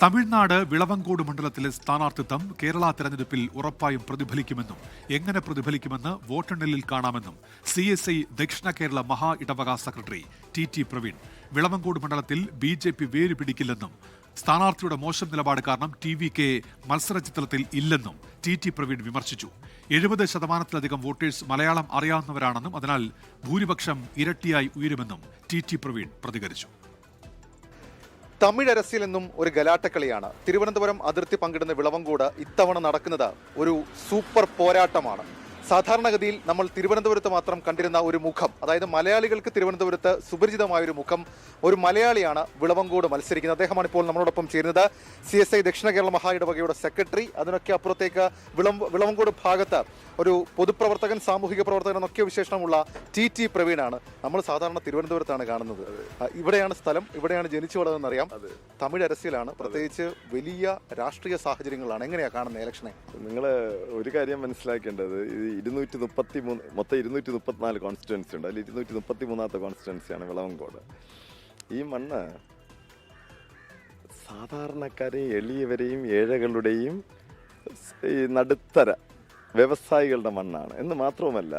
തമിഴ്നാട് വിളവങ്കോട് മണ്ഡലത്തിലെ സ്ഥാനാർത്ഥിത്വം കേരള തെരഞ്ഞെടുപ്പിൽ ഉറപ്പായും പ്രതിഫലിക്കുമെന്നും എങ്ങനെ പ്രതിഫലിക്കുമെന്ന് വോട്ടെണ്ണലിൽ കാണാമെന്നും CSI ദക്ഷിണ കേരള മഹാ ഇടവക സെക്രട്ടറി TT പ്രവീൺ. വിളവങ്കോട് മണ്ഡലത്തിൽ BJP വേര് പിടിക്കില്ലെന്നും സ്ഥാനാർത്ഥിയുടെ മോശം നിലപാട് കാരണം TVK മത്സരചിത്രത്തിൽ ഇല്ലെന്നും TT പ്രവീൺ വിമർശിച്ചു. 70% വോട്ടേഴ്സ് മലയാളം അറിയാവുന്നവരാണെന്നും അതിനാൽ ഭൂരിപക്ഷം ഇരട്ടിയായി ഉയരുമെന്നും TT പ്രവീൺ പ്രതികരിച്ചു. തമിഴ് അരസിൽ നിന്നും ഒരു ഗലാട്ടക്കളിയാണ്. തിരുവനന്തപുരം അതിർത്തി പങ്കിടുന്ന വിളവങ്കോട് ഇത്തവണ നടക്കുന്നത് ഒരു സൂപ്പർ പോരാട്ടമാണ്. സാധാരണഗതിയിൽ നമ്മൾ തിരുവനന്തപുരത്ത് മാത്രം കണ്ടിരുന്ന ഒരു മുഖം, അതായത് മലയാളികൾക്ക് തിരുവനന്തപുരത്ത് സുപരിചിതമായൊരു മുഖം, ഒരു മലയാളിയാണ് വിളവങ്കോട് മത്സരിക്കുന്നത്. അദ്ദേഹമാണ് ഇപ്പോൾ നമ്മളോടൊപ്പം ചേരുന്നത്. CSI ദക്ഷിണ കേരള മഹാ ഇടവകയുടെ സെക്രട്ടറി. അതിനൊക്കെ അപ്പുറത്തേക്ക് വിളവങ്കോട് ഭാഗത്ത് ഒരു പൊതുപ്രവർത്തകൻ, സാമൂഹിക പ്രവർത്തകൻ എന്നൊക്കെ വിശേഷണമുള്ള TT പ്രവീണാണ്. നമ്മൾ സാധാരണ തിരുവനന്തപുരത്താണ് കാണുന്നത്. ഇവിടെയാണ് സ്ഥലം, ഇവിടെയാണ് ജനിച്ചു വളർന്നറിയാം. തമിഴ് അരസിലാണ്, പ്രത്യേകിച്ച് വലിയ രാഷ്ട്രീയ സാഹചര്യങ്ങളാണ്. എങ്ങനെയാണ് കാണുന്നത് ഇലക്ഷനെ? നിങ്ങൾ ഒരു കാര്യം മനസ്സിലാക്കേണ്ടത്, 234 കോൺസ്റ്റിറ്റ്യുവൻസി ഉണ്ട്. അതിൽ 233ാമത്തെ കോൺസ്റ്റിറ്റ്യുവൻസിയാണ് വിളവങ്കോട്. ഈ മണ്ണ് സാധാരണക്കാരെയും എളിയവരെയും ഏഴകളുടെയും ഈ നടുത്തര വ്യവസായികളുടെ മണ്ണാണ് എന്ന് മാത്രവുമല്ല,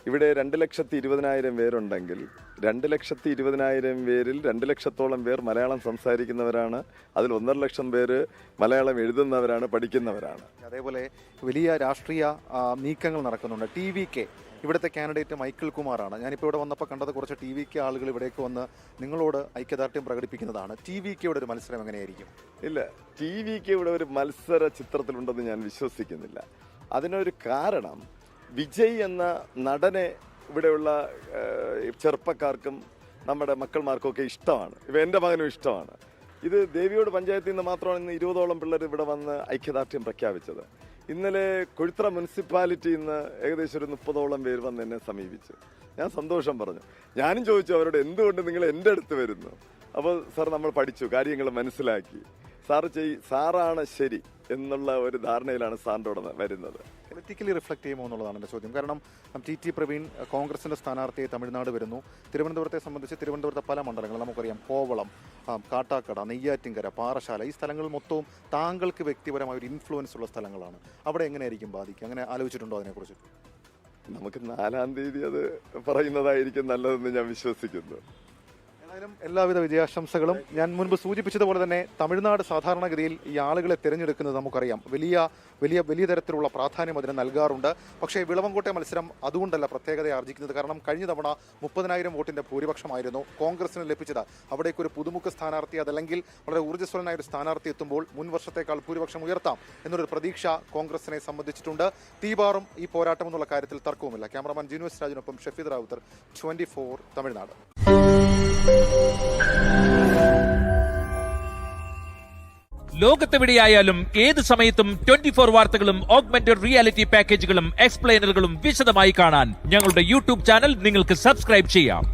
ഇവിടെ 2,20,000 പേരുണ്ടെങ്കിൽ 2,20,000 പേരിൽ 2 ലക്ഷത്തോളം പേർ മലയാളം സംസാരിക്കുന്നവരാണ്. അതിൽ 1.5 ലക്ഷം പേര് മലയാളം എഴുതുന്നവരാണ്, പഠിക്കുന്നവരാണ്. അതേപോലെ വലിയ രാഷ്ട്രീയ നീക്കങ്ങൾ നടക്കുന്നുണ്ട്. TVK ഇവിടുത്തെ കാൻഡിഡേറ്റ് മൈക്കിൾ കുമാറാണ്. ഞാനിപ്പോൾ ഇവിടെ വന്നപ്പോൾ കണ്ടത് കുറച്ച് TVK ആളുകൾ ഇവിടേക്ക് വന്ന് നിങ്ങളോട് ഐക്യദാർഢ്യം പ്രകടിപ്പിക്കുന്നതാണ്. TVKയുടെ ഒരു മത്സരം എങ്ങനെയായിരിക്കും? ഇല്ല, TVK ഇവിടെ ഒരു മത്സര ചിത്രത്തിലുണ്ടെന്ന് ഞാൻ വിശ്വസിക്കുന്നില്ല. അതിനൊരു കാരണം, വിജയ് എന്ന നടനെ ഇവിടെയുള്ള ചെറുപ്പക്കാർക്കും നമ്മുടെ മക്കൾമാർക്കും ഒക്കെ ഇഷ്ടമാണ്. ഇപ്പം എൻ്റെ മകനും ഇഷ്ടമാണ്. ഇത് ദേവിയോട് പഞ്ചായത്തിൽ നിന്ന് മാത്രമാണ് ഇന്ന് 20ഓളം പിള്ളേർ ഇവിടെ വന്ന് ഐക്യദാർഢ്യം പ്രഖ്യാപിച്ചത്. ഇന്നലെ കൊഴുത്ര മുനിസിപ്പാലിറ്റിയിൽ നിന്ന് ഏകദേശം ഒരു 30ഓളം പേര് വന്ന് എന്നെ സമീപിച്ചു. ഞാൻ സന്തോഷം പറഞ്ഞു. ഞാനും ചോദിച്ചു അവരോട്, എന്തുകൊണ്ട് നിങ്ങൾ എൻ്റെ അടുത്ത് വരുന്നു? അപ്പോൾ സാർ, നമ്മൾ പഠിച്ചു, കാര്യങ്ങൾ മനസ്സിലാക്കി, സാറാണ് ശരി എന്നുള്ള ഒരു ധാരണയിലാണ് സാറിൻ്റെ കൂടെ വരുന്നത്. പൊളിറ്റിക്കലി റിഫ്ലക്ട് ചെയ്യുമോ എന്നുള്ളതാണ് എൻ്റെ ചോദ്യം. കാരണം TT പ്രവീൺ കോൺഗ്രസിൻ്റെ സ്ഥാനാർത്ഥിയായി തമിഴ്നാട് വരുന്നു. തിരുവനന്തപുരത്തെ സംബന്ധിച്ച് തിരുവനന്തപുരത്തെ പല മണ്ഡലങ്ങൾ നമുക്കറിയാം. കോവളം, കാട്ടാക്കട, നെയ്യാറ്റിൻകര, പാറശാല, ഈ സ്ഥലങ്ങൾ മൊത്തവും താങ്കൾക്ക് വ്യക്തിപരമായ ഒരു ഇൻഫ്ലുവൻസ് ഉള്ള സ്ഥലങ്ങളാണ്. അവിടെ എങ്ങനെയായിരിക്കും ബാധിക്കുക? അങ്ങനെ ആലോചിച്ചിട്ടുണ്ടോ അതിനെക്കുറിച്ച്? നമുക്ക് 4-ാം തീയതി അത് പറയുന്നതായിരിക്കും നല്ലതെന്ന് ഞാൻ വിശ്വസിക്കുന്നു. എല്ലാവിധ വിജയാശംസകളും. ഞാൻ മുൻപ് സൂചിപ്പിച്ചതുപോലെ തന്നെ തമിഴ്നാട് സാധാരണഗതിയിൽ ഈ ആളുകളെ തിരഞ്ഞെടുക്കുന്നത് നമുക്കറിയാം. വലിയ തരത്തിലുള്ള പ്രാധാന്യം അതിന് നൽകാറുണ്ട്. പക്ഷേ വിളവങ്കോട്ടെ മത്സരം അതുകൊണ്ടല്ല പ്രത്യേകത ആർജിക്കുന്നത്. കാരണം കഴിഞ്ഞ തവണ 30,000 വോട്ടിന്റെ ഭൂരിപക്ഷമായിരുന്നു കോൺഗ്രസിന് ലഭിച്ചത്. അവിടേക്ക് ഒരു പുതുമുഖ സ്ഥാനാർത്ഥി, അതല്ലെങ്കിൽ വളരെ ഊർജ്ജസ്വലനായ ഒരു സ്ഥാനാർത്ഥി എത്തുമ്പോൾ മുൻ വർഷത്തേക്കാൾ ഭൂരിപക്ഷം ഉയർത്താം എന്നൊരു പ്രതീക്ഷ കോൺഗ്രസിനെ സംബന്ധിച്ചിട്ടുണ്ട്. തീപാറും ഈ പോരാട്ടം എന്നുള്ള കാര്യത്തിൽ തർക്കവുമില്ല. ക്യാമറാമാൻ ജിനുസ് രാജിനൊപ്പം ഷഫീദ് റാവുത്തർ, 24 തമിഴ്നാട്. ലോകത്തെവിടെയായാലും ഏത് സമയത്തും 24 വാർത്തകളും ഓഗ്മെന്റഡ് റിയാലിറ്റി പാക്കേജുകളും എക്സ്പ്ലെയിനറുകളും വിശദമായി കാണാൻ ഞങ്ങളുടെ YouTube ചാനൽ നിങ്ങൾക്ക് സബ്സ്ക്രൈബ് ചെയ്യാം.